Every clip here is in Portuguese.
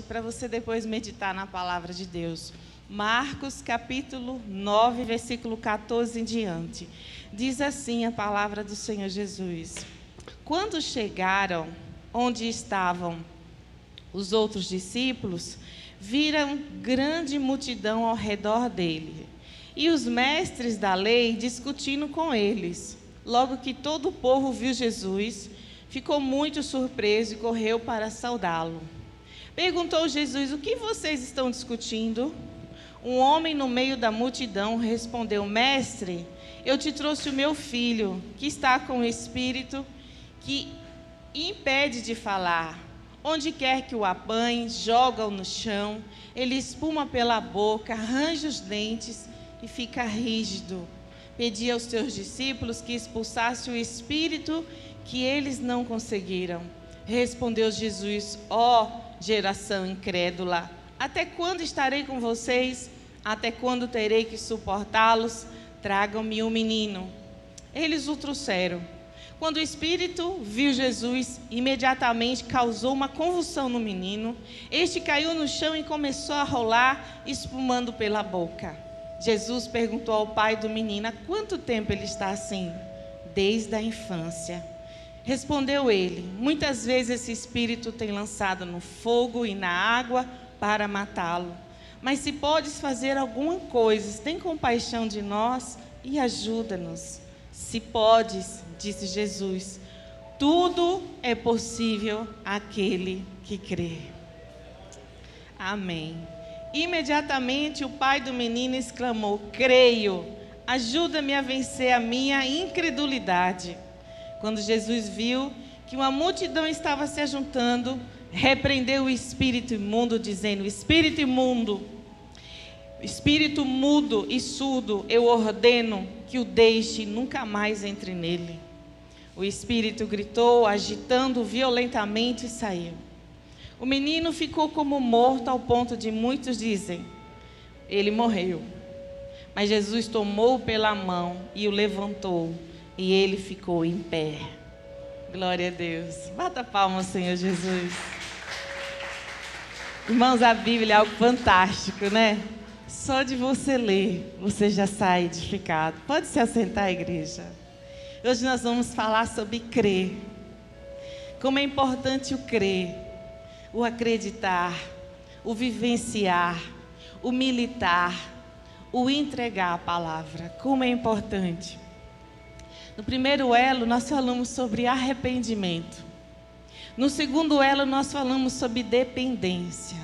para você depois meditar na palavra de Deus. Marcos capítulo 9, versículo 14 em diante. Diz assim a palavra do Senhor Jesus: Quando chegaram onde estavam os outros discípulos, viram grande multidão ao redor dele, e os mestres da lei discutindo com eles. Logo que todo o povo viu Jesus, ficou muito surpreso e correu para saudá-lo. Perguntou Jesus: o que vocês estão discutindo? Um homem no meio da multidão respondeu: Mestre, eu te trouxe o meu filho, que está com o espírito que impede de falar. Onde quer que o apanhe, joga-o no chão, ele espuma pela boca, arranja os dentes e fica rígido. Pedi aos teus discípulos que expulsassem o espírito, que eles não conseguiram. Respondeu Jesus: ó geração incrédula, até quando estarei com vocês? Até quando terei que suportá-los? Tragam-me o menino. Eles o trouxeram. Quando o espírito viu Jesus, imediatamente causou uma convulsão no menino. Este caiu no chão e começou a rolar, espumando pela boca. Jesus perguntou ao pai do menino: há quanto tempo ele está assim? Desde a infância. Respondeu ele: muitas vezes esse espírito tem lançado no fogo e na água para matá-lo. Mas se podes fazer alguma coisa, tem compaixão de nós e ajuda-nos. Se podes, disse Jesus, tudo é possível àquele que crê. Amém. Imediatamente o pai do menino exclamou: creio, ajuda-me a vencer a minha incredulidade. Quando Jesus viu que uma multidão estava se ajuntando, repreendeu o espírito imundo, dizendo: espírito imundo, espírito mudo e surdo, eu ordeno que o deixe e nunca mais entre nele. O espírito gritou, agitando violentamente, e saiu. O menino ficou como morto, ao ponto de muitos dizem: ele morreu. Mas Jesus tomou-o pela mão e o levantou, e ele ficou em pé. Glória a Deus. Bata palmas, Senhor Jesus. Irmãos, a Bíblia é algo fantástico, né? Só de você ler, você já sai edificado. Pode se assentar, igreja. Hoje nós vamos falar sobre crer. Como é importante o crer, o acreditar, o vivenciar, o militar, o entregar a palavra. Como é importante. No primeiro elo, nós falamos sobre arrependimento. No segundo elo, nós falamos sobre dependência.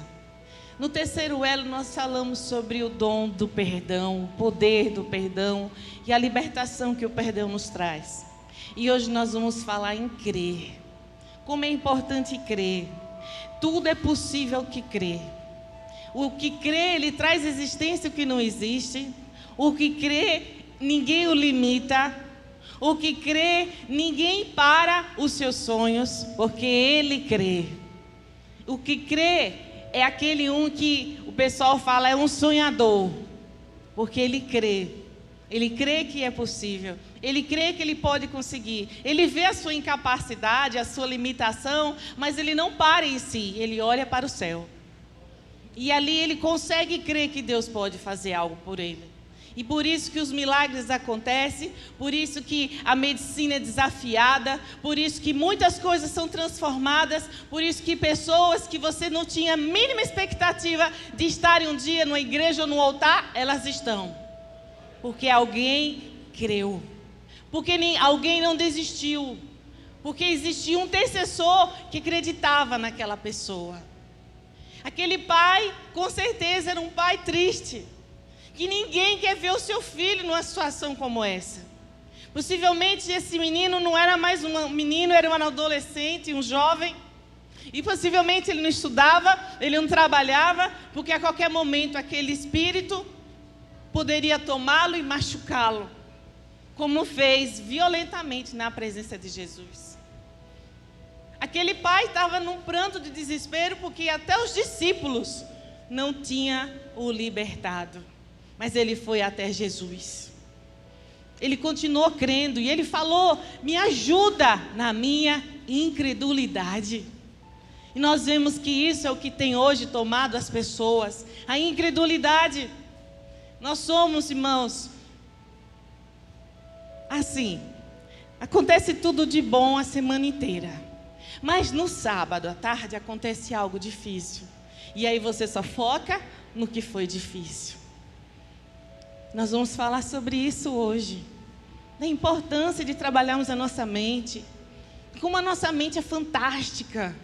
No terceiro elo, nós falamos sobre o dom do perdão, o poder do perdão e a libertação que o perdão nos traz. E hoje nós vamos falar em crer. Como é importante crer. Tudo é possível que crê. O que crê, ele traz existência o que não existe. O que crê, ninguém o limita. O que crê, ninguém para os seus sonhos, porque ele crê. O que crê é aquele que o pessoal fala é um sonhador, porque ele crê. Ele crê que é possível. Ele crê que ele pode conseguir. Ele vê a sua incapacidade, a sua limitação, mas ele não para em si, ele olha para o céu. E ali ele consegue crer que Deus pode fazer algo por ele. E por isso que os milagres acontecem, por isso que a medicina é desafiada, por isso que muitas coisas são transformadas, por isso que pessoas que você não tinha a mínima expectativa de estarem um dia numa igreja ou no altar, elas estão. Porque alguém creu, porque alguém não desistiu, porque existia um intercessor que acreditava naquela pessoa. Aquele pai, com certeza, era um pai triste. Que ninguém quer ver o seu filho numa situação como essa. Possivelmente esse menino não era mais um menino, era um adolescente, um jovem. E possivelmente ele não estudava, ele não trabalhava, porque a qualquer momento aquele espírito poderia tomá-lo e machucá-lo, como fez violentamente na presença de Jesus. Aquele pai estava num pranto de desespero, porque até os discípulos não tinham o libertado. Mas ele foi até Jesus. Ele continuou crendo e ele falou: me ajuda na minha incredulidade. E nós vemos que isso é o que tem hoje tomado as pessoas, a incredulidade. Nós somos, irmãos, assim, acontece tudo de bom a semana inteira, mas no sábado à tarde acontece algo difícil, e aí você só foca no que foi difícil. Nós vamos falar sobre isso hoje, da importância de trabalharmos a nossa mente, como a nossa mente é fantástica,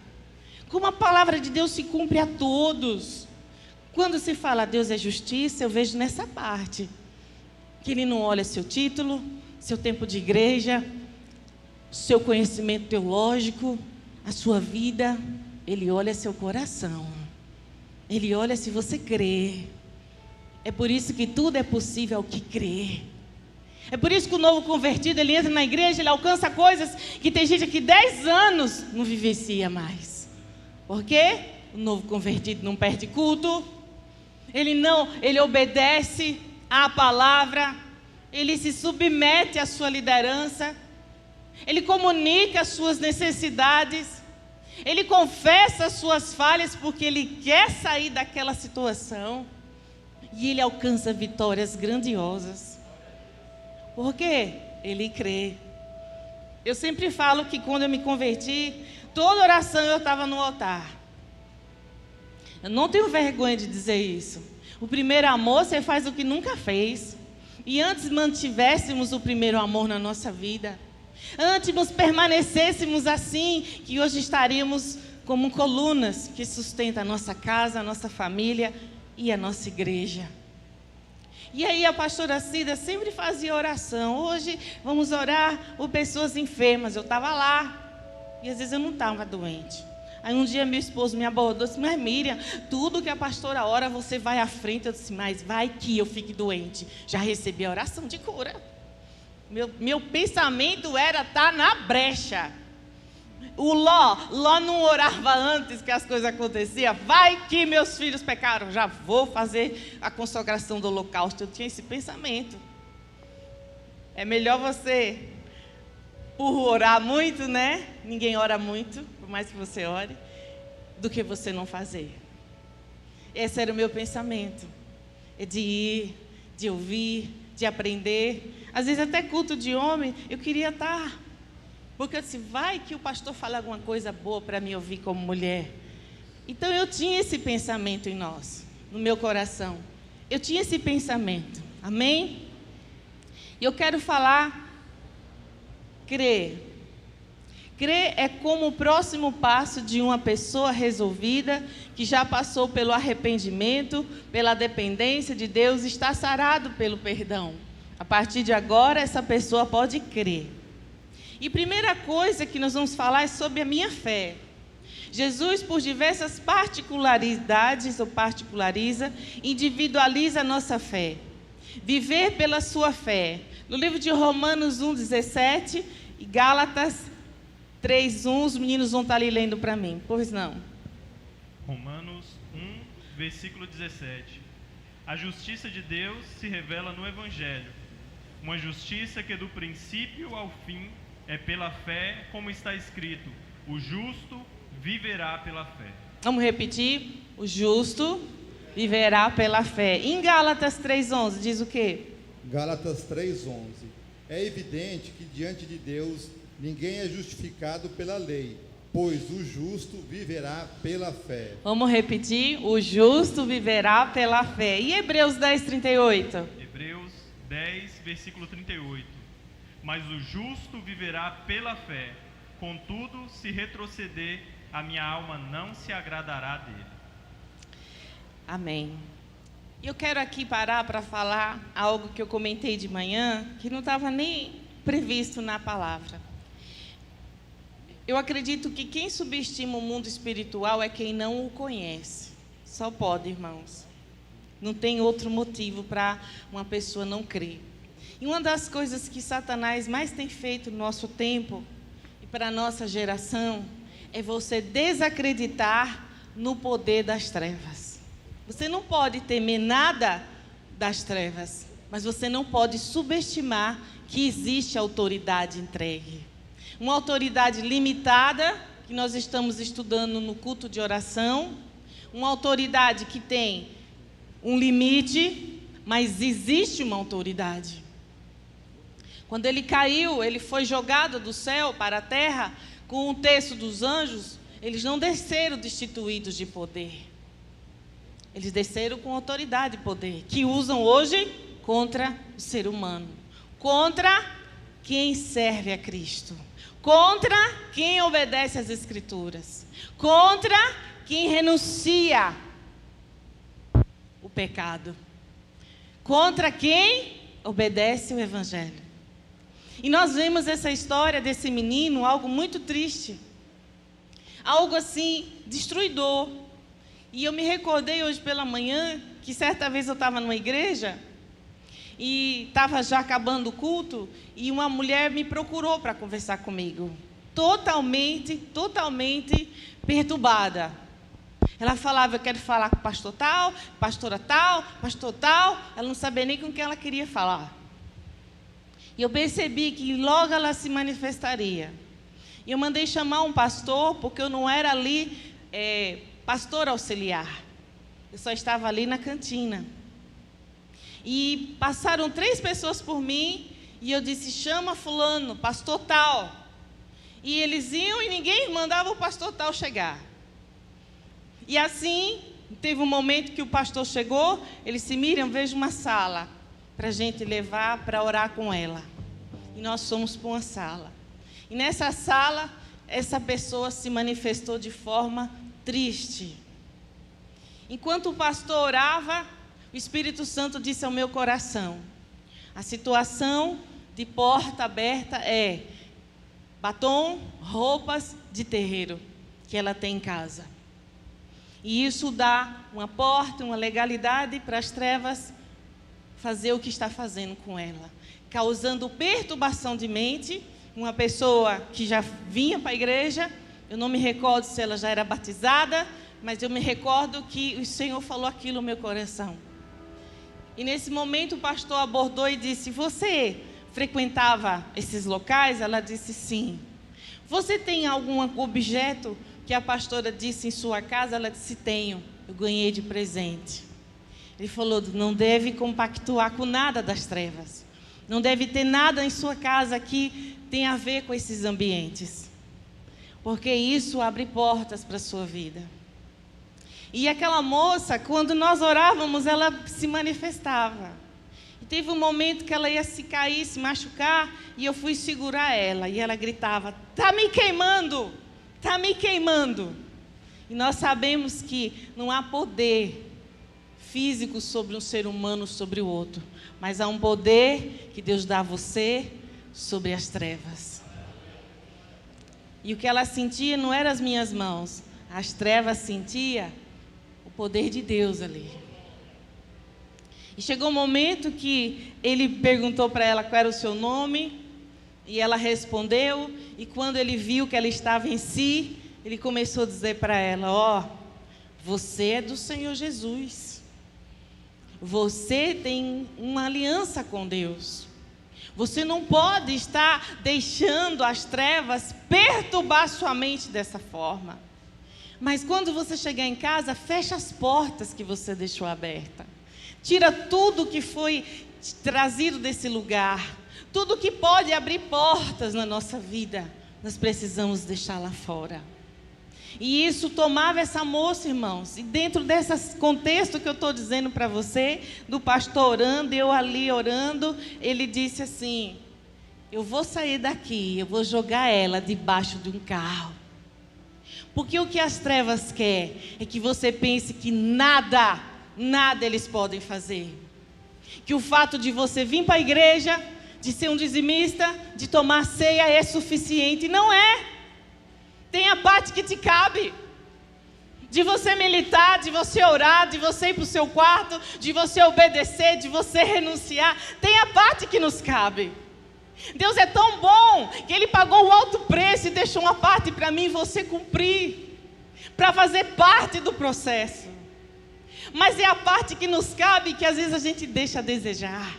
como a palavra de Deus se cumpre a todos. Quando se fala Deus é justiça, eu vejo nessa parte, que Ele não olha seu título, seu tempo de igreja, seu conhecimento teológico, a sua vida. Ele olha seu coração, Ele olha se você crê. É por isso que tudo é possível ao que crê. É por isso que o novo convertido, ele entra na igreja, ele alcança coisas que tem gente que 10 anos não vivencia mais. Por quê? O novo convertido não perde culto, ele obedece à palavra, ele se submete à sua liderança, ele comunica as suas necessidades, ele confessa as suas falhas porque ele quer sair daquela situação, e ele alcança vitórias grandiosas. Por quê? Ele crê. Eu sempre falo que quando eu me converti, toda oração eu estava no altar. Eu não tenho vergonha de dizer isso. O primeiro amor, você faz o que nunca fez. E antes mantivéssemos o primeiro amor na nossa vida, antes nos permanecêssemos assim, que hoje estaríamos como colunas que sustentam a nossa casa, a nossa família e a nossa igreja. E aí a pastora Cida sempre fazia oração. Hoje vamos orar por pessoas enfermas. Eu estava lá e às vezes eu não estava doente. Aí um dia meu esposo me abordou e disse: mas Miriam, tudo que a pastora ora, você vai à frente. Eu disse: mas vai que eu fique doente. Já recebi a oração de cura. Meu pensamento era estar na brecha. O Ló não orava antes que as coisas aconteciam. Vai que meus filhos pecaram, já vou fazer a consagração do holocausto. Eu tinha esse pensamento. É melhor você, por orar muito, né? Ninguém ora muito, por mais que você ore, do que você não fazer. Esse era o meu pensamento. É de ir, de ouvir, de aprender. Às vezes até culto de homem, eu queria estar. Porque eu disse: vai que o pastor fala alguma coisa boa para me ouvir como mulher. Então eu tinha esse pensamento em nós, no meu coração. Eu tinha esse pensamento. Amém? E eu quero falar, crer. Crer é como o próximo passo de uma pessoa resolvida, que já passou pelo arrependimento, pela dependência de Deus, está sarado pelo perdão. A partir de agora, essa pessoa pode crer. E primeira coisa que nós vamos falar é sobre a minha fé. Jesus, por diversas particularidades, ou particulariza, individualiza a nossa fé. Viver pela sua fé. No livro de Romanos 1,17 e Gálatas 3,1, os meninos vão estar ali lendo para mim. Pois não. Romanos 1, versículo 17. A justiça de Deus se revela no Evangelho. Uma justiça que do princípio ao fim é pela fé, como está escrito: o justo viverá pela fé. Vamos repetir? O justo viverá pela fé. Em Gálatas 3,11 diz o quê? Gálatas 3,11. É evidente que diante de Deus ninguém é justificado pela lei, pois o justo viverá pela fé. Vamos repetir? O justo viverá pela fé. E Hebreus 10:38? Hebreus 10, versículo 38. Mas o justo viverá pela fé. Contudo, se retroceder, a minha alma não se agradará dele. Amém. E eu quero aqui parar para falar algo que eu comentei de manhã, que não estava nem previsto na palavra. Eu acredito que quem subestima o mundo espiritual é quem não o conhece. Só pode, irmãos. Não tem outro motivo para uma pessoa não crer. E uma das coisas que Satanás mais tem feito no nosso tempo e para a nossa geração é você desacreditar no poder das trevas. Você não pode temer nada das trevas, mas você não pode subestimar que existe autoridade entregue. Uma autoridade limitada que nós estamos estudando no culto de oração, uma autoridade que tem um limite, mas existe uma autoridade. Quando ele caiu, ele foi jogado do céu para a terra, com um terço dos anjos, eles não desceram destituídos de poder. Eles desceram com autoridade e poder, que usam hoje contra o ser humano, contra quem serve a Cristo, contra quem obedece às Escrituras, contra quem renuncia o pecado, contra quem obedece o Evangelho. E nós vemos essa história desse menino, algo muito triste, algo assim, destruidor. E eu me recordei hoje pela manhã, que certa vez eu estava numa igreja, e estava já acabando o culto, e uma mulher me procurou para conversar comigo, totalmente perturbada. Ela falava, eu quero falar com o pastor tal, pastora tal, pastor tal, ela não sabia nem com quem ela queria falar. E eu percebi que logo ela se manifestaria. E eu mandei chamar um pastor, porque eu não era ali pastor auxiliar. Eu só estava ali na cantina. E passaram 3 pessoas por mim, e eu disse, chama fulano, pastor tal. E eles iam e ninguém mandava o pastor tal chegar. E assim, teve um momento que o pastor chegou, ele disse, Miriam, veja uma sala para a gente levar para orar com ela. E nós fomos para uma sala. E nessa sala, essa pessoa se manifestou de forma triste. Enquanto o pastor orava, o Espírito Santo disse ao meu coração, a situação de porta aberta é batom, roupas de terreiro que ela tem em casa. E isso dá uma porta, uma legalidade para as trevas fazer o que está fazendo com ela, causando perturbação de mente. Uma pessoa que já vinha para a igreja, eu não me recordo se ela já era batizada, mas eu me recordo que o Senhor falou aquilo no meu coração. E nesse momento o pastor abordou e disse, você frequentava esses locais? Ela disse sim. Você tem algum objeto que a pastora disse em sua casa? Ela disse, tenho, eu ganhei de presente. Ele falou, não deve compactuar com nada das trevas. Não deve ter nada em sua casa que tenha a ver com esses ambientes. Porque isso abre portas para a sua vida. E aquela moça, quando nós orávamos, ela se manifestava. E teve um momento que ela ia se cair, se machucar, e eu fui segurar ela. E ela gritava, está me queimando, está me queimando. E nós sabemos que não há poder físico sobre um ser humano, sobre o outro. Mas há um poder que Deus dá a você sobre as trevas. E o que ela sentia não eram as minhas mãos. As trevas sentiam o poder de Deus ali. E chegou um momento que ele perguntou para ela qual era o seu nome. E ela respondeu. E quando ele viu que ela estava em si, ele começou a dizer para ela, ó, você é do Senhor Jesus. Você tem uma aliança com Deus. Você não pode estar deixando as trevas perturbar sua mente dessa forma. Mas quando você chegar em casa, fecha as portas que você deixou abertas. Tira tudo que foi trazido desse lugar. Tudo que pode abrir portas na nossa vida, nós precisamos deixar lá fora. E isso tomava essa moça, irmãos. E dentro desse contexto que eu estou dizendo para você, do pastor orando, eu ali orando, ele disse assim, eu vou sair daqui, eu vou jogar ela debaixo de um carro. Porque o que as trevas querem é que você pense que nada eles podem fazer. Que o fato de você vir para a igreja, de ser um dizimista, de tomar ceia é suficiente. Não é. Tem a parte que te cabe. De você militar, de você orar, de você ir para o seu quarto, de você obedecer, de você renunciar. Tem a parte que nos cabe. Deus é tão bom que Ele pagou o alto preço e deixou uma parte para mim e você cumprir, para fazer parte do processo. Mas é a parte que nos cabe que às vezes a gente deixa a desejar.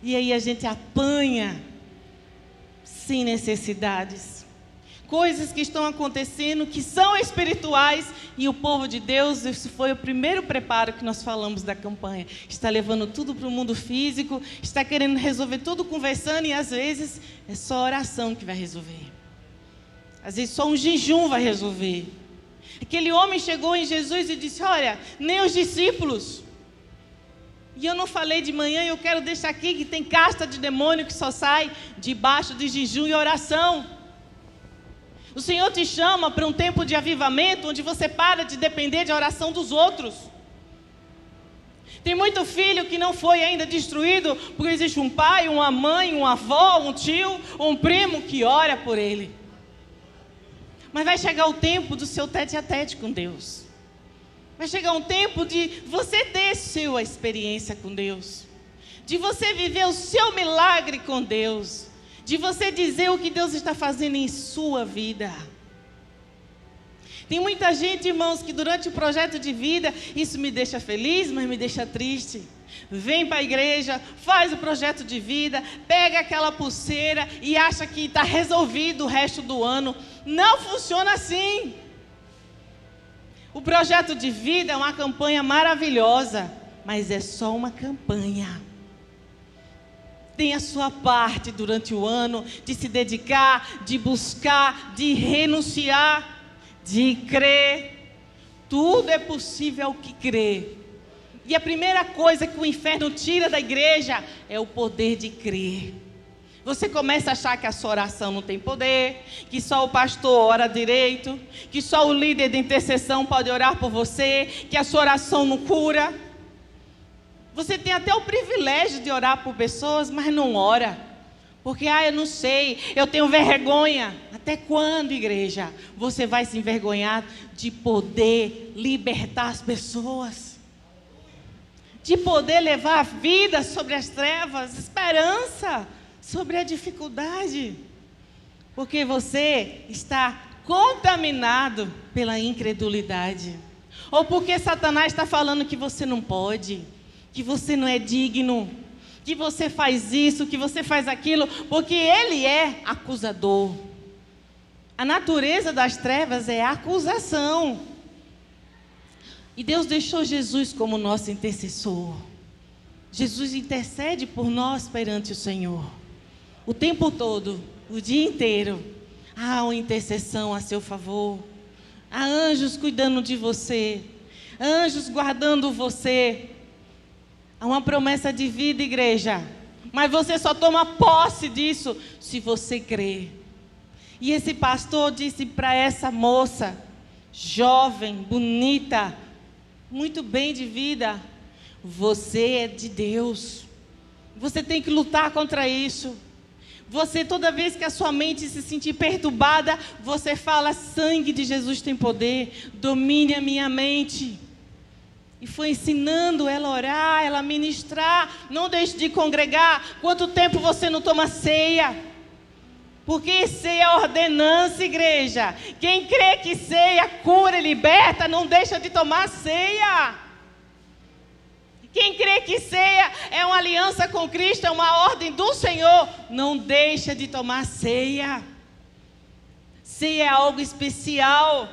E aí a gente apanha sem necessidades. coisas que estão acontecendo, que são espirituais, e o povo de Deus, esse foi o primeiro preparo que nós falamos da campanha, está levando tudo para o mundo físico, está querendo resolver tudo conversando, e às vezes é só oração que vai resolver, às vezes só um jejum vai resolver. Aquele homem chegou em Jesus e disse: olha, nem os discípulos, e eu não falei de manhã, e eu quero deixar aqui que tem casta de demônio que só sai debaixo de jejum e oração. O Senhor te chama para um tempo de avivamento, onde você para de depender da oração dos outros. Tem muito filho que não foi ainda destruído, porque existe um pai, uma mãe, uma avó, um tio, um primo que ora por ele. Mas vai chegar o tempo do seu tete-a-tete com Deus. Vai chegar um tempo de você ter sua experiência com Deus, de você viver o seu milagre com Deus, de você dizer o que Deus está fazendo em sua vida. Tem muita gente, irmãos, que durante o projeto de vida, isso me deixa feliz, mas me deixa triste. Vem para a igreja, faz o projeto de vida, pega aquela pulseira e acha que está resolvido o resto do ano. Não funciona assim. O projeto de vida é uma campanha maravilhosa, mas é só uma campanha. Tem a sua parte durante o ano de se dedicar, de buscar, de renunciar, de crer. Tudo é possível ao que crê. E a primeira coisa que o inferno tira da igreja é o poder de crer. Você começa a achar que a sua oração não tem poder, que só o pastor ora direito, que só o líder de intercessão pode orar por você, que a sua oração não cura. Você tem até o privilégio de orar por pessoas, mas não ora. Porque, eu não sei, eu tenho vergonha. Até quando, igreja, você vai se envergonhar de poder libertar as pessoas? De poder levar a vida sobre as trevas, esperança sobre a dificuldade, porque você está contaminado pela incredulidade, ou porque Satanás está falando que você não pode, que você não é digno, que você faz isso, que você faz aquilo, porque ele é acusador. A natureza das trevas é a acusação, e Deus deixou Jesus como nosso intercessor. Jesus intercede por nós perante o Senhor. O tempo todo, o dia inteiro, há uma intercessão a seu favor. Há anjos cuidando de você, anjos guardando você. Há uma promessa de vida, igreja. Mas você só toma posse disso se você crer. E esse pastor disse para essa moça, jovem, bonita, muito bem de vida: você é de Deus. Você tem que lutar contra isso. Você, toda vez que a sua mente se sentir perturbada, você fala: sangue de Jesus tem poder, domine a minha mente. E foi ensinando ela a orar, ela a ministrar. Não deixe de congregar. Quanto tempo você não toma ceia? Porque ceia é ordenança, igreja. Quem crê que ceia cura e liberta, não deixa de tomar ceia. Quem crê que ceia é uma aliança com Cristo, é uma ordem do Senhor, não deixa de tomar ceia. Ceia é algo especial.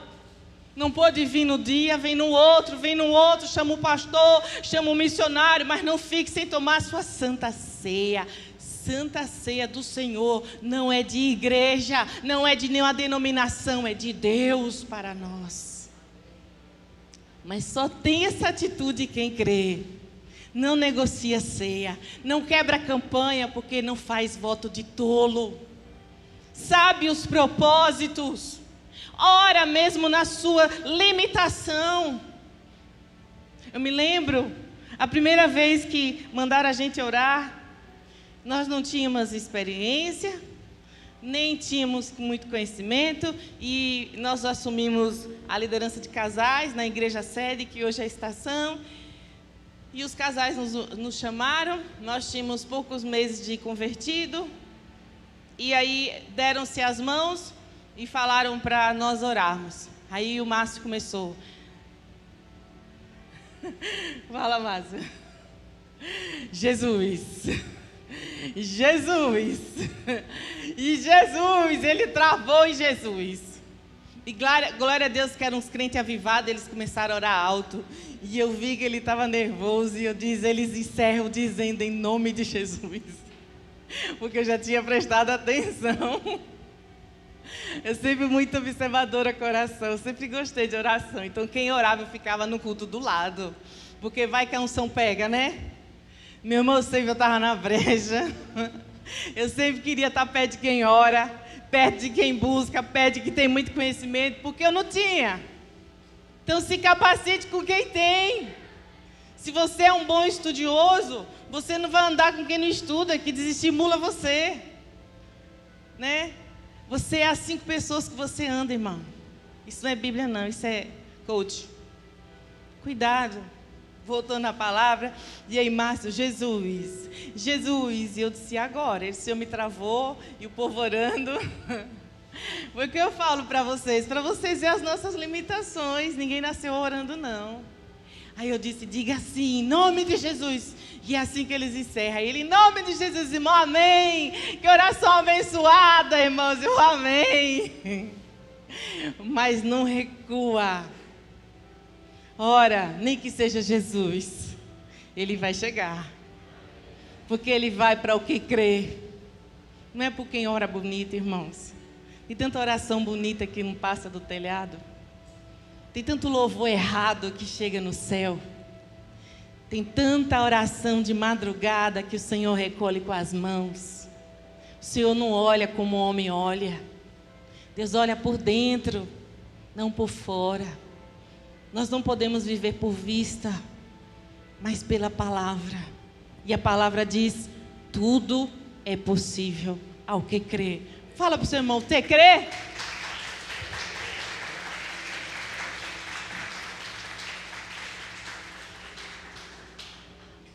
Não pode vir no dia, vem no outro, chama o pastor, chama o missionário, mas não fique sem tomar a sua santa ceia. Santa ceia do Senhor não é de igreja, não é de nenhuma denominação, é de Deus para nós. Mas só tem essa atitude quem crê. Não negocia ceia, não quebra campanha, porque não faz voto de tolo. Sabe os propósitos, ora mesmo na sua limitação. Eu me lembro, a primeira vez que mandaram a gente orar, nós não tínhamos experiência, nem tínhamos muito conhecimento, e nós assumimos a liderança de casais na igreja sede, que hoje é a estação. E os casais nos chamaram, nós tínhamos poucos meses de convertido, e aí deram-se as mãos e falaram para nós orarmos. Aí o Márcio começou. Fala, Márcio. Jesus. E Jesus, ele travou em Jesus. E glória a Deus que eram uns crentes avivados, eles começaram a orar alto. E eu vi que ele estava nervoso e eu disse, eles encerram dizendo em nome de Jesus. Porque eu já tinha prestado atenção. Eu sempre muito observadora coração, eu sempre gostei de oração. Então quem orava eu ficava no culto do lado. Porque vai que a unção pega, né? Meu irmão, sempre eu estava na brecha. Eu sempre queria estar perto de quem ora, perto de quem busca, perto de quem tem muito conhecimento, porque eu não tinha. Então se capacite com quem tem. Se você é um bom estudioso, você não vai andar com quem não estuda, que desestimula você. Né? Você é as 5 pessoas que você anda, irmão. Isso não é Bíblia, não. Isso é coach. Cuidado. Voltando à palavra. E aí, Márcio, Jesus. E eu disse, agora? Esse Senhor me travou e o povo orando. Porque eu falo para vocês ver as nossas limitações. Ninguém nasceu orando, não. Aí eu disse, diga assim, em nome de Jesus. E é assim que eles encerram. Ele, em nome de Jesus, irmão, amém. Que oração abençoada, irmãos, eu amém. Mas não recua. Ora, nem que seja Jesus, ele vai chegar. Porque ele vai para o que crê. Não é por quem ora bonito, irmãos. Tem tanta oração bonita que não passa do telhado. Tem tanto louvor errado que chega no céu. Tem tanta oração de madrugada que o Senhor recolhe com as mãos. O Senhor não olha como o homem olha. Deus olha por dentro, não por fora. Nós não podemos viver por vista, mas pela palavra. E a palavra diz, tudo é possível ao que crê. Fala para o seu irmão, você crê?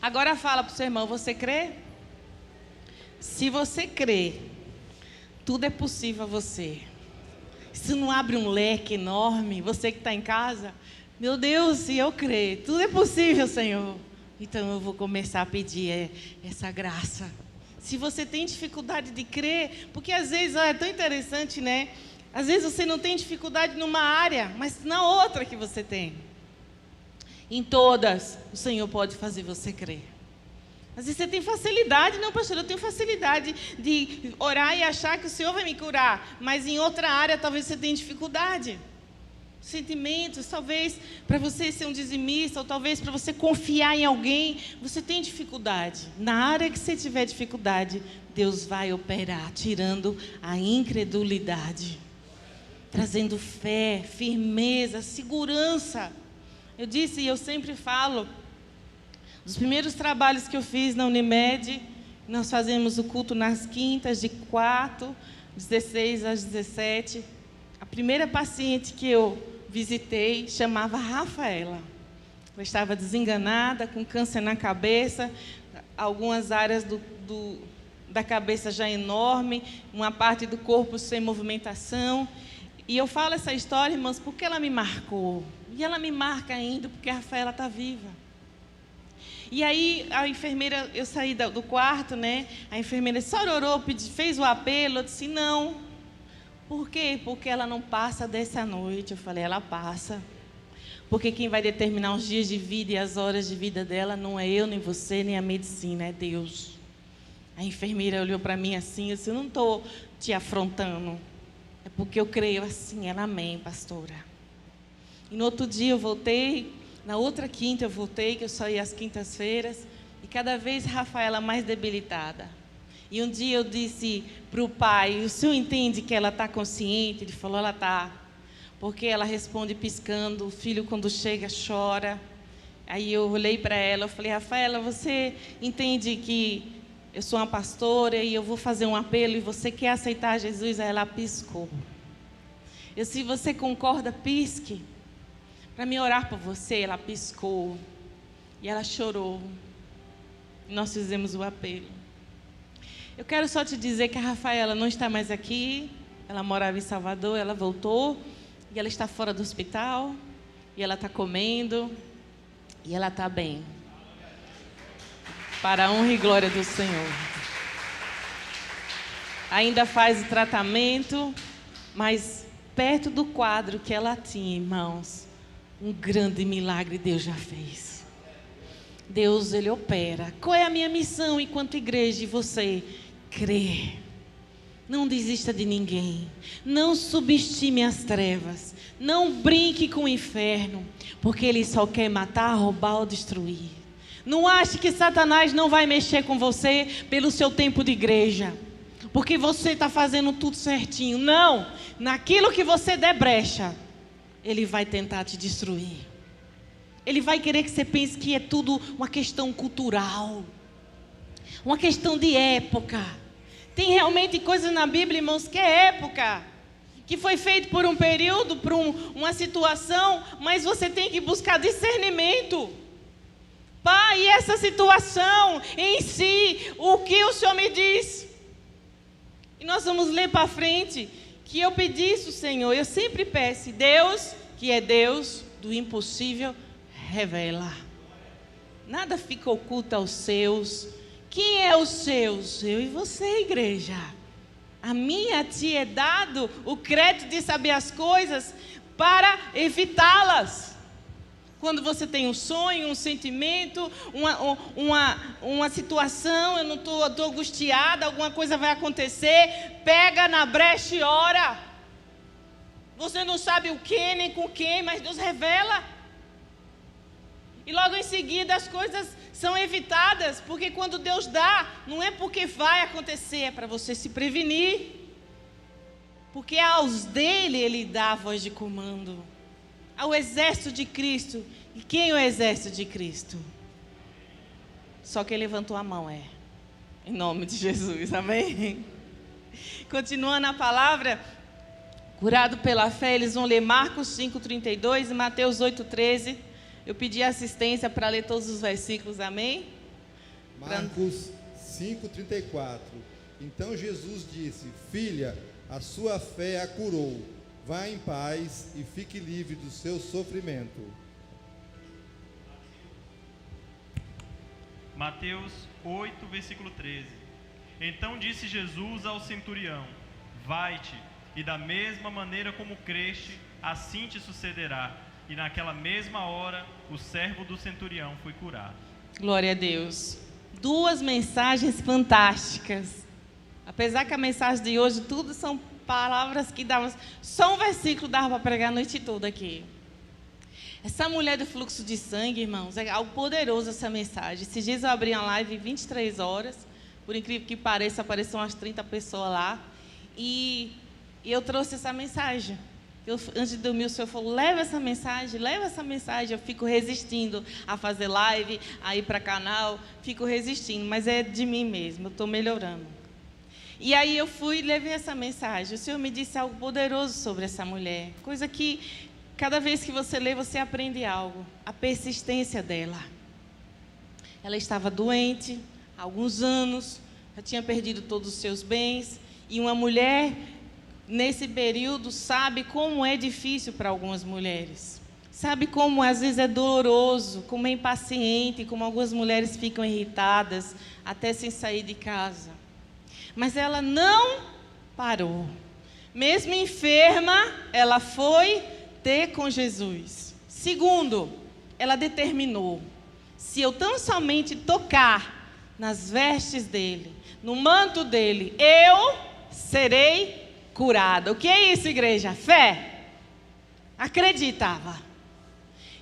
Agora fala para o seu irmão, você crê? Se você crê, tudo é possível a você. Isso não abre um leque enorme? Você que está em casa, meu Deus, se eu crer, tudo é possível, Senhor. Então eu vou começar a pedir essa graça. Se você tem dificuldade de crer, porque às vezes, é tão interessante, né? Às vezes você não tem dificuldade numa área, mas na outra que você tem. Em todas, o Senhor pode fazer você crer. Às vezes você tem facilidade, não, pastor, eu tenho facilidade de orar e achar que o Senhor vai me curar. Mas em outra área, talvez você tenha dificuldade. Sentimentos, talvez para você ser um dizimista, ou talvez para você confiar em alguém, você tem dificuldade. Na área que você tiver dificuldade, Deus vai operar, tirando a incredulidade. Trazendo fé, firmeza, segurança. Eu disse e eu sempre falo, dos primeiros trabalhos que eu fiz na Unimed, nós fazemos o culto nas quintas, de 16 às 17. A primeira paciente que eu visitei chamava Rafaela. Ela estava desenganada, com câncer na cabeça, algumas áreas da cabeça já enorme, uma parte do corpo sem movimentação. E eu falo essa história, irmãos, porque ela me marcou. E ela me marca ainda, porque a Rafaela está viva. E aí, a enfermeira, eu saí do quarto, né? A enfermeira só orou, fez o apelo. Eu disse, não. Por quê? Porque ela não passa dessa noite. Eu falei, ela passa. Porque quem vai determinar os dias de vida e as horas de vida dela não é eu, nem você, nem a medicina, é Deus. A enfermeira olhou para mim assim, eu disse, eu não estou te afrontando. É porque eu creio assim. Ela, amém, pastora. E no outro dia eu voltei, na outra quinta eu voltei, que eu só ia às quintas-feiras, e cada vez Rafaela mais debilitada. E um dia eu disse para o pai, o senhor entende que ela está consciente? Ele falou, ela está. Porque ela responde piscando, o filho quando chega chora. Aí eu olhei para ela, eu falei, Rafaela, você entende que eu sou uma pastora e eu vou fazer um apelo e você quer aceitar Jesus? Aí ela piscou. Eu disse, você concorda? Pisque. Para me orar por você, ela piscou. E ela chorou. E nós fizemos o apelo. Eu quero só te dizer que a Rafaela não está mais aqui. Ela morava em Salvador, ela voltou. E ela está fora do hospital. E ela está comendo. E ela está bem. Para a honra e glória do Senhor. ainda faz o tratamento, mas perto do quadro que ela tinha, irmãos, um grande milagre Deus já fez. Deus, Ele opera. Qual é a minha missão enquanto igreja? E você, crer. Não desista de ninguém. Não subestime as trevas. Não brinque com o inferno, porque ele só quer matar, roubar ou destruir. Não ache que Satanás não vai mexer com você pelo seu tempo de igreja, porque você está fazendo tudo certinho. Não, naquilo que você der brecha, ele vai tentar te destruir. Ele vai querer que você pense que é tudo uma questão cultural, uma questão de época. Tem realmente coisas na Bíblia, irmãos, que é época, que foi feito por um período, por uma situação, mas você tem que buscar discernimento. Pai, e essa situação em si, o que o Senhor me diz? E nós vamos ler para frente, que eu pedi isso, Senhor, eu sempre peço, Deus, que é Deus do impossível, revela. Nada fica oculto aos seus. Quem é os seus? Eu e você, igreja. A mim e a ti é dado o crédito de saber as coisas para evitá-las. Quando você tem um sonho, um sentimento, uma situação, eu não estou angustiada, alguma coisa vai acontecer, pega na brecha e ora. Você não sabe o que, nem com quem, mas Deus revela. E logo em seguida as coisas são evitadas, porque quando Deus dá, não é porque vai acontecer, é para você se prevenir. Porque aos dele ele dá a voz de comando. Ao exército de Cristo. E quem é o exército de Cristo? Só quem levantou a mão é. Em nome de Jesus, amém? Continuando a palavra, curado pela fé, eles vão ler Marcos 5,32 e Mateus 8,13. Eu pedi assistência para ler todos os versículos, amém? Marcos 5,34. Então Jesus disse: Filha, a sua fé a curou. Vá em paz e fique livre do seu sofrimento. Mateus 8, versículo 13. Então disse Jesus ao centurião: Vai-te, e da mesma maneira como creste, assim te sucederá. E naquela mesma hora, o servo do centurião foi curado. Glória a Deus. Duas mensagens fantásticas. Apesar que a mensagem de hoje, tudo são palavras que davam... Só um versículo dava para pregar a noite toda aqui. Essa mulher do fluxo de sangue, irmãos, é algo poderoso essa mensagem. Esses dias eu abri uma live 23 horas. Por incrível que pareça, apareceram umas 30 pessoas lá. E eu trouxe essa mensagem. Antes de dormir, o Senhor falou: leva essa mensagem. Eu fico resistindo a fazer live, a ir para canal, fico resistindo, mas é de mim mesmo, eu estou melhorando. E aí eu fui e levei essa mensagem. O Senhor me disse algo poderoso sobre essa mulher, coisa que cada vez que você lê, você aprende algo. A persistência dela. Ela estava doente há alguns anos, já tinha perdido todos os seus bens, e uma mulher... Nesse período, sabe como é difícil para algumas mulheres. Sabe como às vezes é doloroso, como é impaciente, como algumas mulheres ficam irritadas, até sem sair de casa. Mas ela não parou. Mesmo enferma, ela foi ter com Jesus. Segundo, ela determinou: se eu tão somente tocar nas vestes dele, no manto dele, eu serei curada. O que é isso, igreja? Fé. Acreditava.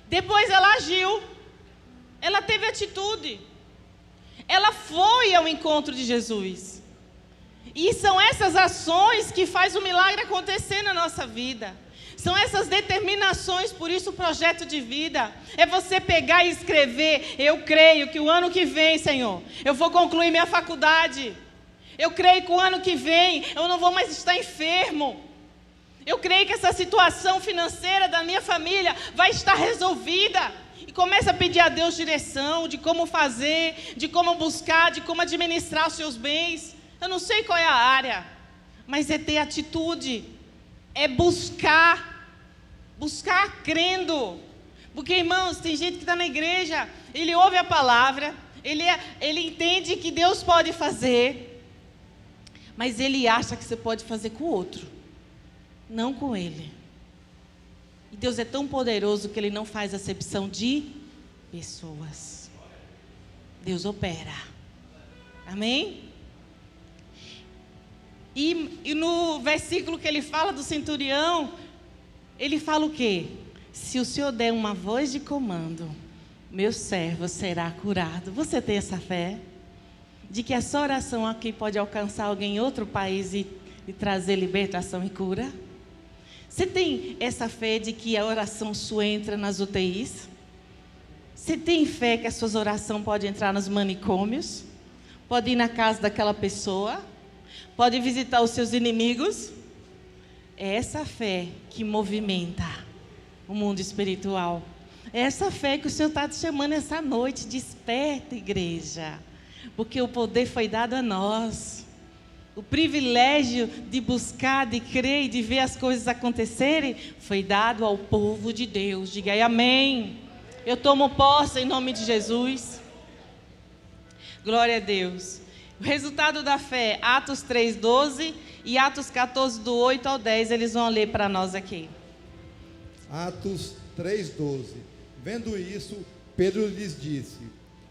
Depois ela agiu. Ela teve atitude. Ela foi ao encontro de Jesus. E são essas ações que faz o milagre acontecer na nossa vida. São essas determinações, por isso o projeto de vida. É você pegar e escrever: eu creio que o ano que vem, Senhor, eu vou concluir minha faculdade. Eu creio que o ano que vem eu não vou mais estar enfermo. Eu creio que essa situação financeira da minha família vai estar resolvida. E começa a pedir a Deus direção de como fazer, de como buscar, de como administrar os seus bens. Eu não sei qual é a área, mas é ter atitude, é buscar crendo. Porque, irmãos, tem gente que está na igreja, ele ouve a palavra, ele entende que Deus pode fazer, Mas ele acha que você pode fazer com o outro, não com ele. E Deus é tão poderoso que ele não faz acepção de pessoas. Deus opera. Amém? E no versículo que ele fala do centurião, ele fala o quê? Se o Senhor der uma voz de comando, meu servo será curado. Você tem essa fé? De que a sua oração aqui pode alcançar alguém em outro país e trazer libertação e cura? Você tem essa fé de que a oração sua entra nas UTIs? Você tem fé que as suas orações podem entrar nos manicômios? Pode ir na casa daquela pessoa? Pode visitar os seus inimigos? É essa fé que movimenta o mundo espiritual. É essa fé que o Senhor está te chamando essa noite. Desperta, igreja. Porque o poder foi dado a nós. O privilégio de buscar, de crer e de ver as coisas acontecerem foi dado ao povo de Deus. Diga aí, amém. Eu tomo posse em nome de Jesus. Glória a Deus. O resultado da fé, Atos 3:12 e Atos 14, do 8 ao 10, eles vão ler para nós aqui. Atos 3:12. Vendo isso, Pedro lhes disse: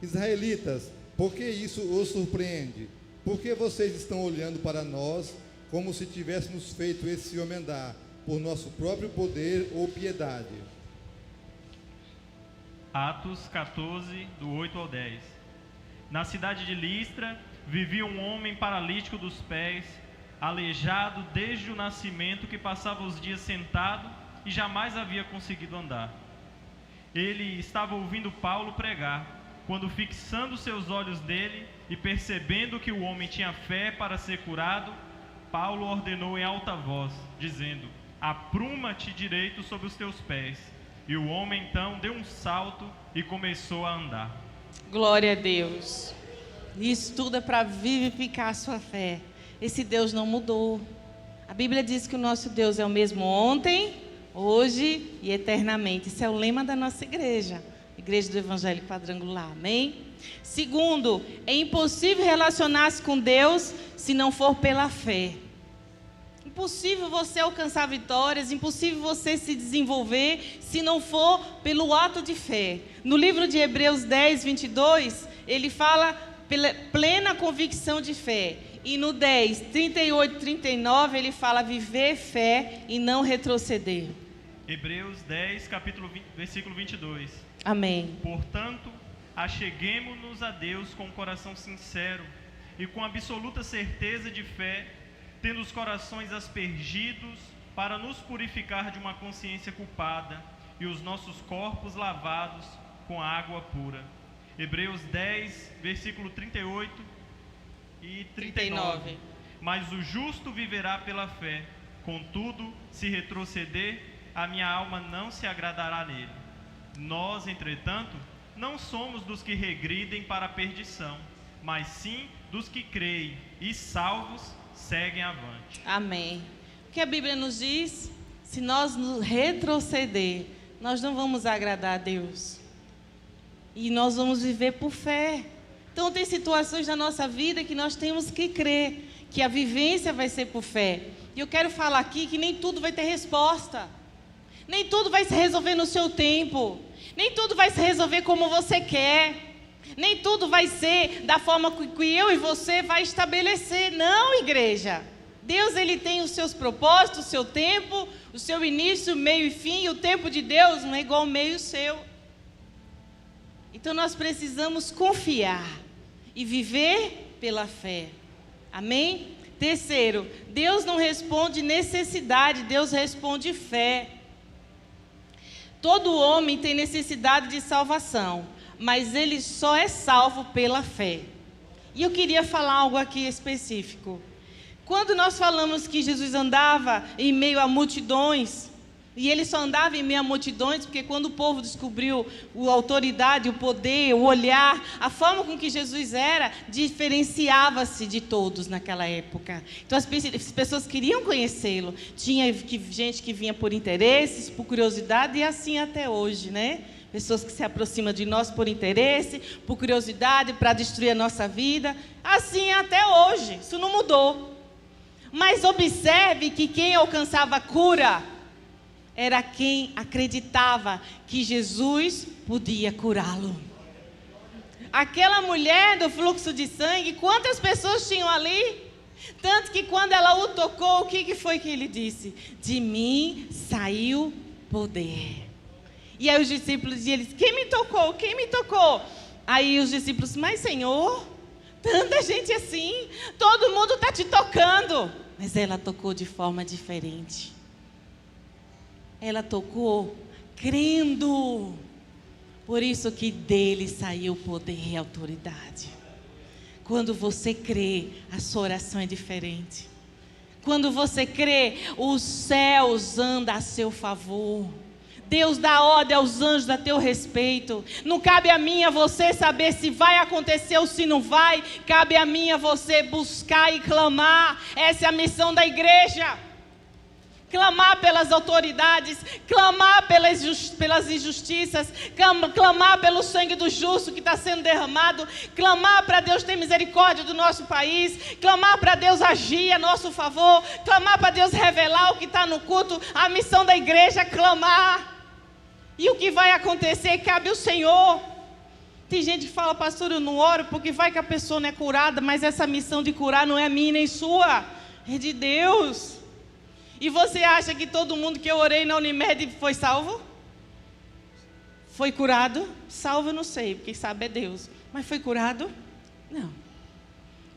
Israelitas, por que isso os surpreende? Por que vocês estão olhando para nós como se tivéssemos feito esse homem andar por nosso próprio poder ou piedade? Atos 14, do 8 ao 10. Na cidade de Listra, vivia um homem paralítico dos pés, aleijado desde o nascimento, que passava os dias sentado e jamais havia conseguido andar. Ele estava ouvindo Paulo pregar, quando, fixando seus olhos nele e percebendo que o homem tinha fé para ser curado, Paulo ordenou em alta voz, dizendo: apruma-te direito sobre os teus pés. E o homem então deu um salto e começou a andar. Glória a Deus. Isso tudo é para vivificar a sua fé. Esse Deus não mudou. A Bíblia diz que o nosso Deus é o mesmo ontem, hoje e eternamente. Esse é o lema da nossa igreja. Igreja do Evangelho Quadrangular. Amém? Segundo, é impossível relacionar-se com Deus se não for pela fé. Impossível você alcançar vitórias, impossível você se desenvolver se não for pelo ato de fé. No livro de Hebreus 10, 22, ele fala pela plena convicção de fé. E no 10, 38, 39, ele fala viver fé e não retroceder. Hebreus 10, capítulo 20, versículo 22. Amém. Portanto, acheguemo-nos a Deus com um coração sincero e com absoluta certeza de fé, tendo os corações aspergidos para nos purificar de uma consciência culpada e os nossos corpos lavados com água pura. Hebreus 10, versículo 38 e 39. Mas o justo viverá pela fé, contudo, se retroceder, a minha alma não se agradará nele. Nós, entretanto, não somos dos que regridem para a perdição, mas sim dos que creem e, salvos, seguem avante. Amém. O que a Bíblia nos diz? Se nós nos retroceder, nós não vamos agradar a Deus. E nós vamos viver por fé. Então tem situações na nossa vida que nós temos que crer, que a vivência vai ser por fé. E eu quero falar aqui que nem tudo vai ter resposta. Nem tudo vai se resolver no seu tempo. Nem tudo vai se resolver como você quer. Nem tudo vai ser da forma que eu e você vai estabelecer. Não, igreja. Deus, ele tem os seus propósitos, o seu tempo, o seu início, meio e fim. E o tempo de Deus não é igual ao meio seu. Então nós precisamos confiar e viver pela fé. Amém? Terceiro, Deus não responde necessidade, Deus responde fé. Todo homem tem necessidade de salvação, mas ele só é salvo pela fé. E eu queria falar algo aqui específico. Quando nós falamos que Jesus andava em meio a multidões, e ele só andava em meio a multidões, porque quando o povo descobriu a autoridade, o poder, o olhar, a forma com que Jesus era, diferenciava-se de todos naquela época. Então as pessoas queriam conhecê-lo. Tinha gente que vinha por interesses, por curiosidade, e assim até hoje, né? Pessoas que se aproximam de nós por interesse, por curiosidade, para destruir a nossa vida. Assim até hoje, isso não mudou. Mas observe que quem alcançava a cura era quem acreditava que Jesus podia curá-lo. Aquela mulher do fluxo de sangue, quantas pessoas tinham ali? Tanto que quando ela o tocou, o que foi que ele disse? De mim saiu poder. E aí os discípulos diziam, quem me tocou? Quem me tocou? Aí os discípulos, mas Senhor, tanta gente assim, todo mundo está te tocando. Mas ela tocou de forma diferente. Ela tocou crendo. Por isso que dele saiu poder e autoridade. Quando você crê, a sua oração é diferente. Quando você crê, os céus andam a seu favor. Deus dá ordem aos anjos a teu respeito. Não cabe a mim, a você saber se vai acontecer ou se não vai. Cabe a mim, a você buscar e clamar. Essa é a missão da igreja. Clamar pelas autoridades, clamar pelas injustiças, clamar pelo sangue do justo que está sendo derramado, clamar para Deus ter misericórdia do nosso país, clamar para Deus agir a nosso favor, clamar para Deus revelar o que está no culto. A missão da igreja é clamar. E o que vai acontecer cabe ao Senhor. Tem gente que fala, pastor, eu não oro porque vai que a pessoa não é curada, mas essa missão de curar não é minha nem sua, é de Deus. E você acha que todo mundo que eu orei na Unimed foi salvo? Foi curado? Salvo eu não sei, porque sabe é Deus. Mas foi curado? Não.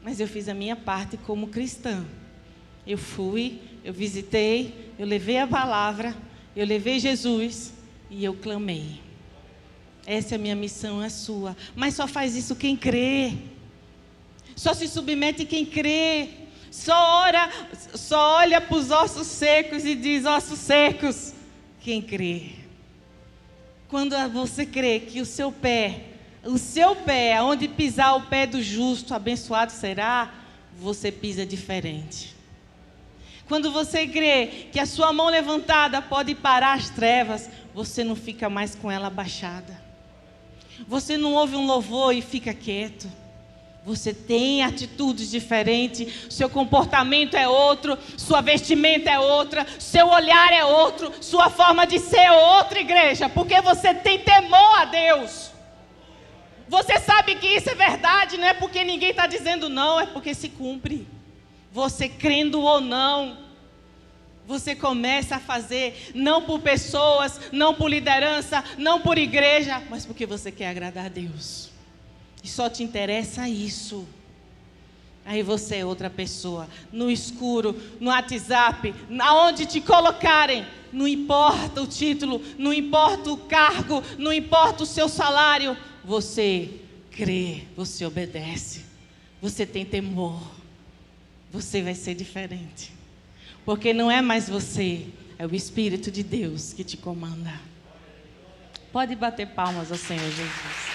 Mas eu fiz a minha parte como cristã. Eu fui, eu visitei, eu levei a palavra, eu levei Jesus e eu clamei. Essa é a minha missão, é a sua. Mas só faz isso quem crê. Só se submete quem crê. Só olha para os ossos secos e diz, ossos secos, quem crê. Quando você crê que o seu pé, onde pisar o pé do justo, abençoado será, você pisa diferente. Quando você crê que a sua mão levantada pode parar as trevas, você não fica mais com ela abaixada. Você não ouve um louvor e fica quieto. Você tem atitudes diferentes, seu comportamento é outro, sua vestimenta é outra, seu olhar é outro, sua forma de ser é outra, igreja, porque você tem temor a Deus. Você sabe que isso é verdade, não é porque ninguém está dizendo não, é porque se cumpre. Você crendo ou não, você começa a fazer, não por pessoas, não por liderança, não por igreja, mas porque você quer agradar a Deus. E só te interessa isso. Aí você é outra pessoa. No escuro, no WhatsApp, aonde te colocarem. Não importa o título, não importa o cargo, não importa o seu salário. Você crê, você obedece. Você tem temor. Você vai ser diferente. Porque não é mais você, é o Espírito de Deus que te comanda. Pode bater palmas ao Senhor Jesus.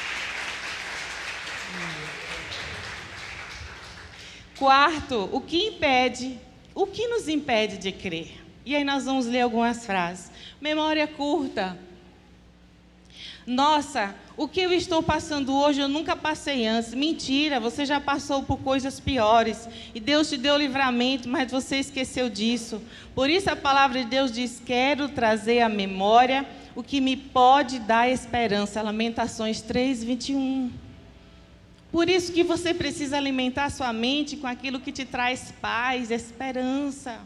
Quarto, o que nos impede de crer? E aí nós vamos ler algumas frases. Memória curta. Nossa, o que eu estou passando hoje eu nunca passei antes. Mentira, você já passou por coisas piores. E Deus te deu livramento, mas você esqueceu disso. Por isso a palavra de Deus diz, quero trazer à memória o que me pode dar esperança. Lamentações 3:21. Por isso que você precisa alimentar sua mente com aquilo que te traz paz, esperança.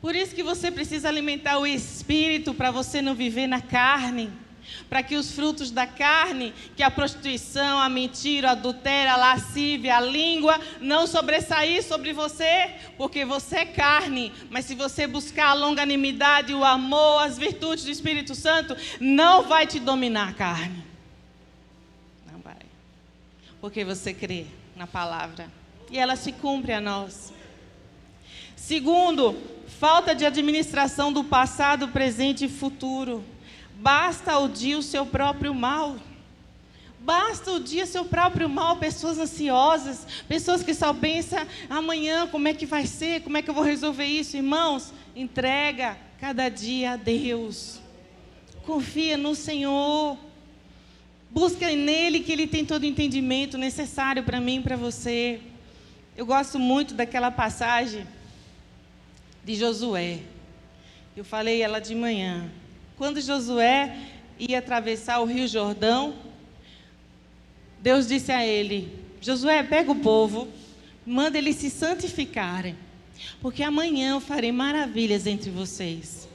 Por isso que você precisa alimentar o espírito para você não viver na carne. Para que os frutos da carne, que é a prostituição, a mentira, o adultério, a lascívia, a língua, não sobressair sobre você, porque você é carne. Mas se você buscar a longanimidade, o amor, as virtudes do Espírito Santo, não vai te dominar a carne. Porque você crê na palavra. E ela se cumpre a nós. Segundo, falta de administração do passado, presente e futuro. Basta o dia o seu próprio mal. Basta o dia seu próprio mal. Pessoas ansiosas, pessoas que só pensam amanhã como é que vai ser, como é que eu vou resolver isso. Irmãos, entrega cada dia a Deus. Confia no Senhor. Busca nele que ele tem todo o entendimento necessário para mim e para você. Eu gosto muito daquela passagem de Josué. Eu falei ela de manhã. Quando Josué ia atravessar o Rio Jordão, Deus disse a ele: Josué, pega o povo, manda eles se santificarem, porque amanhã eu farei maravilhas entre vocês.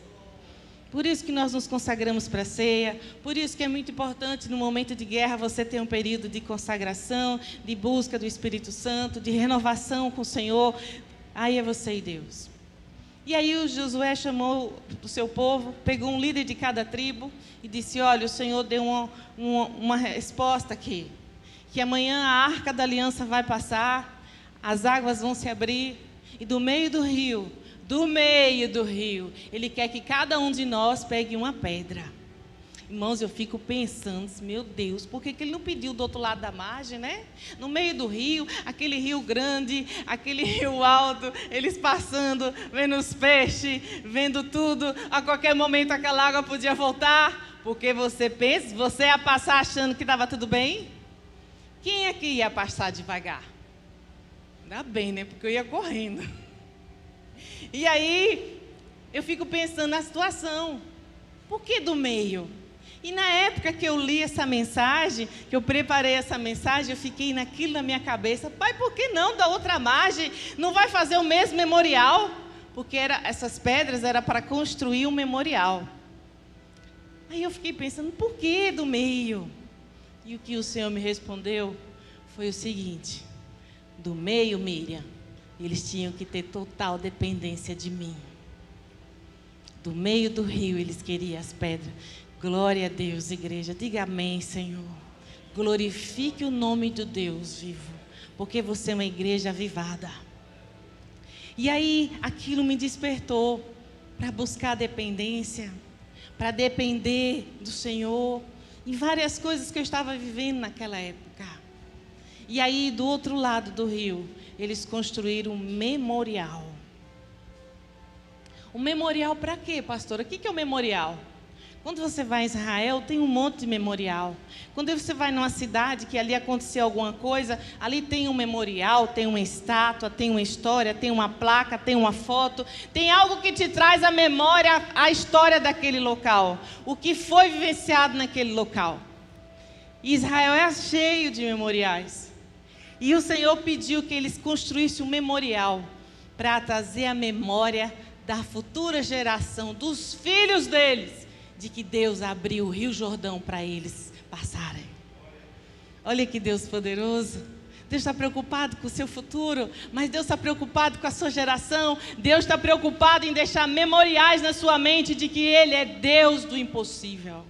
Por isso que nós nos consagramos para a ceia, por isso que é muito importante no momento de guerra você ter um período de consagração, de busca do Espírito Santo, de renovação com o Senhor. Aí é você e Deus. E aí o Josué chamou o seu povo, pegou um líder de cada tribo e disse: olha, o Senhor deu uma resposta aqui, que amanhã a arca da aliança vai passar, as águas vão se abrir, e do meio do rio, Ele quer que cada um de nós pegue uma pedra. Irmãos, eu fico pensando, meu Deus, por que Ele não pediu do outro lado da margem, né? No meio do rio, aquele rio grande, aquele rio alto, eles passando, vendo os peixes, vendo tudo, a qualquer momento aquela água podia voltar, porque você pensa, você ia passar achando que estava tudo bem? Quem é que ia passar devagar? Ainda bem, né? Porque eu ia correndo. E aí, eu fico pensando na situação. Por que do meio? E na época que eu li essa mensagem, que eu preparei essa mensagem, eu fiquei naquilo na minha cabeça: pai, por que não da outra margem? Não vai fazer o mesmo memorial? Porque essas pedras eram para construir um memorial. Aí eu fiquei pensando: por que do meio? E o que o Senhor me respondeu foi o seguinte: do meio, Miriam, eles tinham que ter total dependência de mim. Do meio do rio eles queriam as pedras. Glória a Deus, igreja. Diga amém, Senhor. Glorifique o nome do Deus vivo, porque você é uma igreja avivada. E aí aquilo me despertou para buscar dependência, para depender do Senhor, em várias coisas que eu estava vivendo naquela época. E aí do outro lado do rio, eles construíram um memorial. Um memorial para quê, pastora? O que é o memorial? Quando você vai em Israel, tem um monte de memorial. Quando você vai numa cidade que ali aconteceu alguma coisa, ali tem um memorial, tem uma estátua, tem uma história, tem uma placa, tem uma foto, tem algo que te traz à memória a história daquele local, o que foi vivenciado naquele local. E Israel é cheio de memoriais. E o Senhor pediu que eles construíssem um memorial para trazer a memória da futura geração, dos filhos deles, de que Deus abriu o Rio Jordão para eles passarem. Olha que Deus poderoso. Deus está preocupado com o seu futuro, mas Deus está preocupado com a sua geração. Deus está preocupado em deixar memoriais na sua mente de que Ele é Deus do impossível.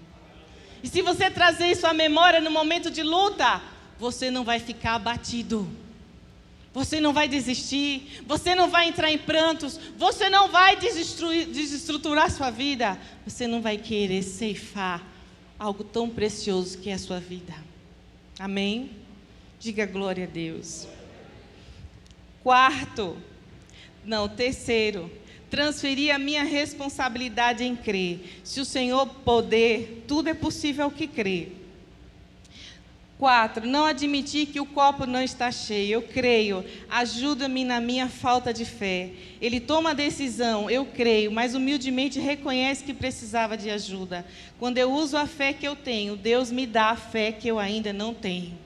E se você trazer isso à memória no momento de luta, você não vai ficar abatido. Você não vai desistir, você não vai entrar em prantos, você não vai desestruturar sua vida, você não vai querer ceifar algo tão precioso que é a sua vida. Amém? Diga glória a Deus. Terceiro, transferir a minha responsabilidade em crer. Se o Senhor poder, tudo é possível ao que crer. 4, não admitir que o copo não está cheio. Eu creio, ajuda-me na minha falta de fé. Ele toma a decisão, eu creio, mas humildemente reconhece que precisava de ajuda. Quando eu uso a fé que eu tenho, Deus me dá a fé que eu ainda não tenho.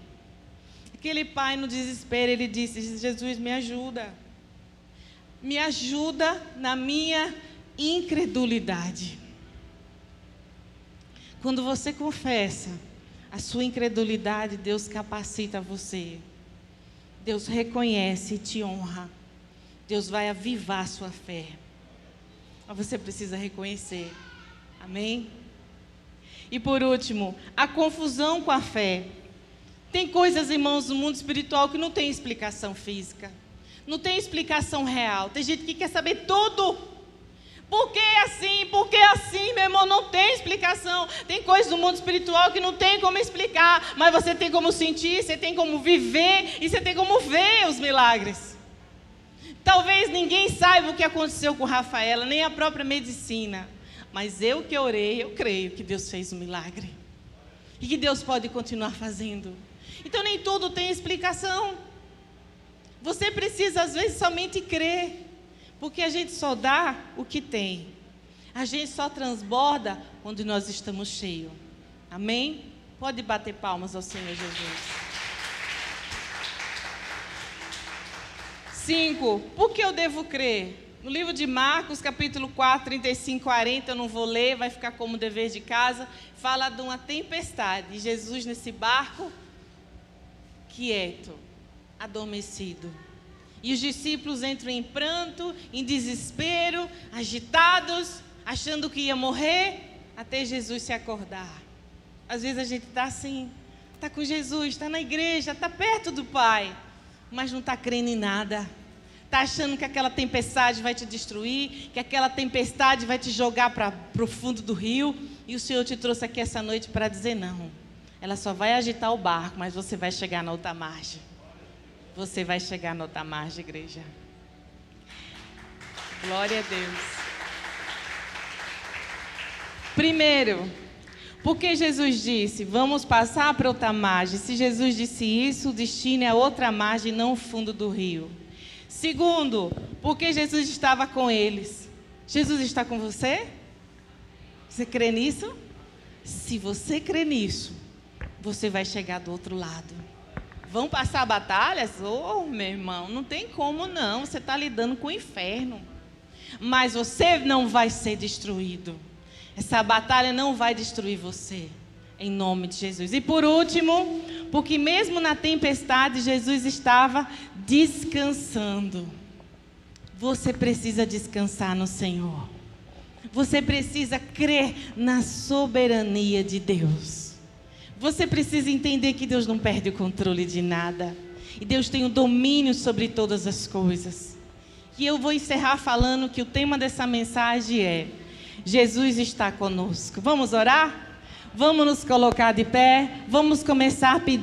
Aquele pai no desespero, ele disse: Jesus, me ajuda. Me ajuda na minha incredulidade. Quando você confessa a sua incredulidade, Deus capacita você. Deus reconhece e te honra. Deus vai avivar a sua fé. Mas você precisa reconhecer. Amém? E por último, a confusão com a fé. Tem coisas, irmãos, no mundo espiritual que não tem explicação física. Não tem explicação real. Tem gente que quer saber tudo. Por que assim? Por que assim, meu irmão? Não tem explicação. Tem coisas do mundo espiritual que não tem como explicar, mas você tem como sentir, você tem como viver e você tem como ver os milagres. Talvez ninguém saiba o que aconteceu com Rafaela, nem a própria medicina, mas eu que orei, eu creio que Deus fez um milagre e que Deus pode continuar fazendo. Então nem tudo tem explicação. Você precisa às vezes somente crer. Porque a gente só dá o que tem. A gente só transborda quando nós estamos cheios. Amém? Pode bater palmas ao Senhor Jesus. 5. Por que eu devo crer? No livro de Marcos, capítulo 4, 35, 40, eu não vou ler, vai ficar como dever de casa. Fala de uma tempestade. Jesus nesse barco, quieto, adormecido. E os discípulos entram em pranto, em desespero, agitados, achando que ia morrer, até Jesus se acordar. Às vezes a gente está assim, está com Jesus, está na igreja, está perto do Pai, mas não está crendo em nada. Está achando que aquela tempestade vai te destruir, que aquela tempestade vai te jogar para o fundo do rio. E o Senhor te trouxe aqui essa noite para dizer não. Ela só vai agitar o barco, mas você vai chegar na outra margem. Você vai chegar na outra margem, igreja. Glória a Deus. Primeiro, porque Jesus disse, vamos passar para outra margem. Se Jesus disse isso, o destino é a outra margem, não o fundo do rio. Segundo, porque Jesus estava com eles. Jesus está com você? Você crê nisso? Se você crê nisso, você vai chegar do outro lado. Vão passar batalhas? Oh, meu irmão, não tem como não. Você está lidando com o inferno. Mas você não vai ser destruído. Essa batalha não vai destruir você. Em nome de Jesus. E por último, porque mesmo na tempestade, Jesus estava descansando. Você precisa descansar no Senhor. Você precisa crer na soberania de Deus. Você precisa entender que Deus não perde o controle de nada. E Deus tem o domínio sobre todas as coisas. E eu vou encerrar falando que o tema dessa mensagem é: Jesus está conosco. Vamos orar? Vamos nos colocar de pé? Vamos começar a pedir.